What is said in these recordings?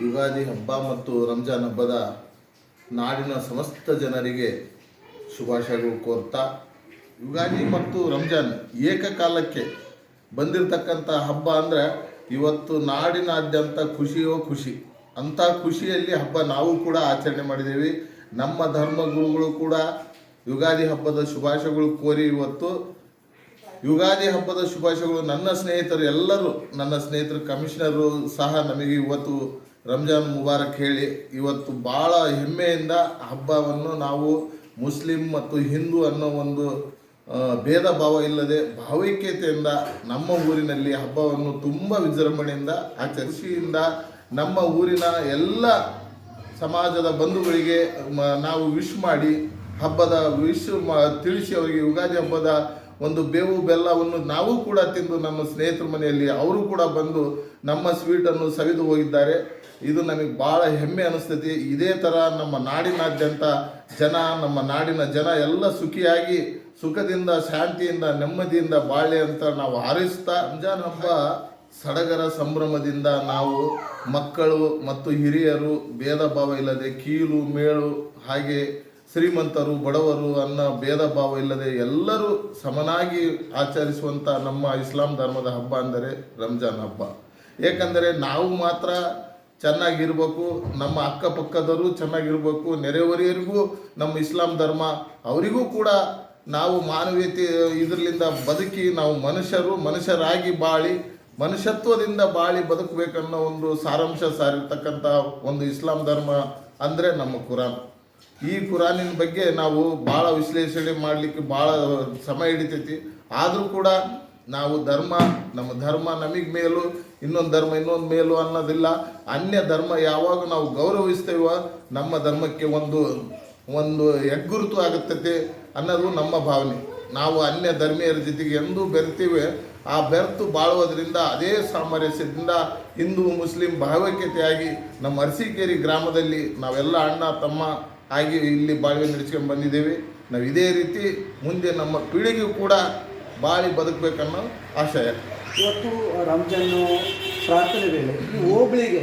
ಯುಗಾದಿ ಹಬ್ಬ ಮತ್ತು ರಂಜಾನ್ ಹಬ್ಬದ ನಾಡಿನ ಸಮಸ್ತ ಜನರಿಗೆ ಶುಭಾಶಯಗಳು ಕೋರ್ತಾ, ಯುಗಾದಿ ಮತ್ತು ರಂಜಾನ್ ಏಕಕಾಲಕ್ಕೆ ಬಂದಿರತಕ್ಕಂಥ ಹಬ್ಬ ಅಂದರೆ ಇವತ್ತು ನಾಡಿನಾದ್ಯಂತ ಖುಷಿಯೋ ಖುಷಿ. ಅಂಥ ಖುಷಿಯಲ್ಲಿ ಹಬ್ಬ ನಾವು ಕೂಡ ಆಚರಣೆ ಮಾಡಿದ್ದೇವೆ. ನಮ್ಮ ಧರ್ಮಗುರುಗಳು ಕೂಡ ಯುಗಾದಿ ಹಬ್ಬದ ಶುಭಾಶಯಗಳು ಕೋರಿ ಇವತ್ತು ಯುಗಾದಿ ಹಬ್ಬದ ಶುಭಾಶಯಗಳು ನನ್ನ ಸ್ನೇಹಿತರು ಎಲ್ಲರೂ, ನನ್ನ ಸ್ನೇಹಿತರು ಕಮಿಷನರು ಸಹ ನಮಗೆ ಇವತ್ತು ರಂಜಾನ್ ಮುಬಾರಕ್ ಹೇಳಿ ಇವತ್ತು ಭಾಳ ಹೆಮ್ಮೆಯಿಂದ ಹಬ್ಬವನ್ನು ನಾವು ಮುಸ್ಲಿಂ ಮತ್ತು ಹಿಂದೂ ಅನ್ನೋ ಒಂದು ಭೇದ ಭಾವ ಇಲ್ಲದೆ ಭಾವೈಕ್ಯತೆಯಿಂದ ನಮ್ಮ ಊರಿನಲ್ಲಿ ಹಬ್ಬವನ್ನು ತುಂಬ ವಿಜೃಂಭಣೆಯಿಂದ ಆಚರಿಸಿಯಿಂದ ನಮ್ಮ ಊರಿನ ಎಲ್ಲ ಸಮಾಜದ ಬಂಧುಗಳಿಗೆ ನಾವು ವಿಶ್ ಮಾಡಿ ಹಬ್ಬದ ವಿಶ್ ತಿಳಿಸಿ ಅವರಿಗೆ ಯುಗಾದಿ ಹಬ್ಬದ ಒಂದು ಬೇವು ಬೆಲ್ಲವನ್ನು ನಾವು ಕೂಡ ತಿಂದು ನಮ್ಮ ಸ್ನೇಹಿತರ ಮನೆಯಲ್ಲಿ ಅವರು ಕೂಡ ಬಂದು ನಮ್ಮ ಸ್ವೀಟನ್ನು ಸವಿದು ಹೋಗಿದ್ದಾರೆ. ಇದು ನಮಗೆ ಭಾಳ ಹೆಮ್ಮೆ ಅನಿಸ್ತೈತಿ. ಇದೇ ಥರ ನಮ್ಮ ನಾಡಿನಾದ್ಯಂತ ನಮ್ಮ ನಾಡಿನ ಜನ ಎಲ್ಲ ಸುಖಿಯಾಗಿ ಸುಖದಿಂದ ಶಾಂತಿಯಿಂದ ನೆಮ್ಮದಿಯಿಂದ ಬಾಳೆ ಅಂತ ನಾವು ಹಾರೈಸ್ತಾ, ರಂಜಾನ್ ಹಬ್ಬ ಸಡಗರ ಸಂಭ್ರಮದಿಂದ ನಾವು ಮಕ್ಕಳು ಮತ್ತು ಹಿರಿಯರು ಭೇದ ಭಾವ ಇಲ್ಲದೆ ಕೀಲು ಮೇಳು ಹಾಗೆ ಶ್ರೀಮಂತರು ಬಡವರು ಅನ್ನೋ ಭೇದ ಭಾವ ಇಲ್ಲದೆ ಎಲ್ಲರೂ ಸಮನಾಗಿ ಆಚರಿಸುವಂಥ ನಮ್ಮ ಇಸ್ಲಾಂ ಧರ್ಮದ ಹಬ್ಬ ಅಂದರೆ ರಂಜಾನ್ ಹಬ್ಬ. ಏಕೆಂದರೆ ನಾವು ಮಾತ್ರ ಚೆನ್ನಾಗಿರ್ಬೇಕು, ನಮ್ಮ ಅಕ್ಕಪಕ್ಕದವರು ಚೆನ್ನಾಗಿರ್ಬೇಕು, ನೆರೆಹೊರೆಯವರಿಗೂ ನಮ್ಮ ಇಸ್ಲಾಂ ಧರ್ಮ ಅವರಿಗೂ ಕೂಡ ನಾವು ಮಾನವೀಯತೆ ಇದರಿಂದ ಬದುಕಿ ನಾವು ಮನುಷ್ಯರಾಗಿ ಬಾಳಿ ಮನುಷ್ಯತ್ವದಿಂದ ಬಾಳಿ ಬದುಕಬೇಕನ್ನೋ ಒಂದು ಸಾರಾಂಶ ಸಾರಿರ್ತಕ್ಕಂಥ ಒಂದು ಇಸ್ಲಾಂ ಧರ್ಮ ಅಂದರೆ ನಮ್ಮ ಕುರಾನ್. ಈ ಕುರಾನಿನ ಬಗ್ಗೆ ನಾವು ಭಾಳ ವಿಶ್ಲೇಷಣೆ ಮಾಡಲಿಕ್ಕೆ ಭಾಳ ಸಮಯ ಹಿಡಿತೈತಿ. ಆದರೂ ಕೂಡ ನಾವು ನಮ್ಮ ಧರ್ಮ ನಮಗೆ ಮೇಲು, ಇನ್ನೊಂದು ಮೇಲು ಅನ್ನೋದಿಲ್ಲ. ಅನ್ಯ ಧರ್ಮ ಯಾವಾಗ ನಾವು ಗೌರವಿಸ್ತೇವೋ ನಮ್ಮ ಧರ್ಮಕ್ಕೆ ಒಂದು ಹೆಗ್ಗುರುತು ಆಗುತ್ತದೆ ಅನ್ನೋದು ನಮ್ಮ ಭಾವನೆ. ನಾವು ಅನ್ಯ ಧರ್ಮೀಯರ ಜೊತೆಗೆ ಎಂದೂ ಬೆರ್ತೀವಿ. ಆ ಬೆರೆತು ಬಾಳುವುದರಿಂದ ಅದೇ ಸಾಮರಸ್ಯದಿಂದ ಹಿಂದೂ ಮುಸ್ಲಿಂ ಭಾವೈಕ್ಯತೆಯಾಗಿ ನಮ್ಮ ಅರಸೀಕೆರೆ ಗ್ರಾಮದಲ್ಲಿ ನಾವೆಲ್ಲ ಅಣ್ಣ ತಮ್ಮ ಆಗಿ ಇಲ್ಲಿ ಬಾಳ್ವೆ ನಡೆಸ್ಕೊಂಡು ಬಂದಿದ್ದೇವೆ. ನಾವು ಇದೇ ರೀತಿ ಮುಂದೆ ನಮ್ಮ ಪೀಳಿಗೆಗೂ ಕೂಡ ಬಾಳಿ ಬದುಕಬೇಕನ್ನೋ ಆಶಯ. ಇವತ್ತು ರಂಜಾನು ಪ್ರಾರ್ಥನೆ ವೇಳೆ ಈ ಹೋಬಳಿಗೆ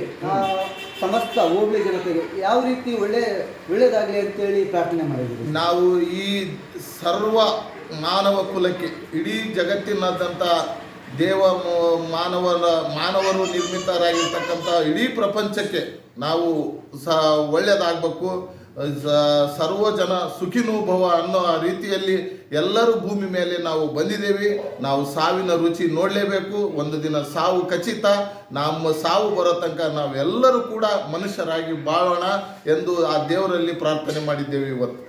ಸಮಸ್ತ ಹೋಬಳಿ ಜನತೆಗೆ ಯಾವ ರೀತಿ ಒಳ್ಳೆಯದಾಗಲಿ ಅಂತೇಳಿ ಪ್ರಾರ್ಥನೆ ಮಾಡಿದ್ದೀವಿ. ನಾವು ಈ ಸರ್ವ ಮಾನವ ಕುಲಕ್ಕೆ, ಇಡೀ ಜಗತ್ತಿನಾದ್ಯಂತ ಮಾನವರು ನಿರ್ಮಿತರಾಗಿರ್ತಕ್ಕಂಥ ಇಡೀ ಪ್ರಪಂಚಕ್ಕೆ ನಾವು ಒಳ್ಳೆಯದಾಗಬೇಕು, ಸರ್ವ ಜನ ಸುಖಿನೋಭವ ಅನ್ನೋ ರೀತಿಯಲ್ಲಿ ಎಲ್ಲರೂ ಭೂಮಿ ಮೇಲೆ ನಾವು ಬಂದಿದ್ದೇವೆ. ನಾವು ಸಾವಿನ ರುಚಿ ನೋಡಲೇಬೇಕು. ಒಂದು ದಿನ ಸಾವು ಖಚಿತ. ನಮ್ಮ ಸಾವು ಬರೋ ತನಕ ನಾವೆಲ್ಲರೂ ಕೂಡ ಮನುಷ್ಯರಾಗಿ ಬಾಳೋಣ ಎಂದು ಆ ದೇವರಲ್ಲಿ ಪ್ರಾರ್ಥನೆ ಮಾಡಿದ್ದೇವೆ ಇವತ್ತು.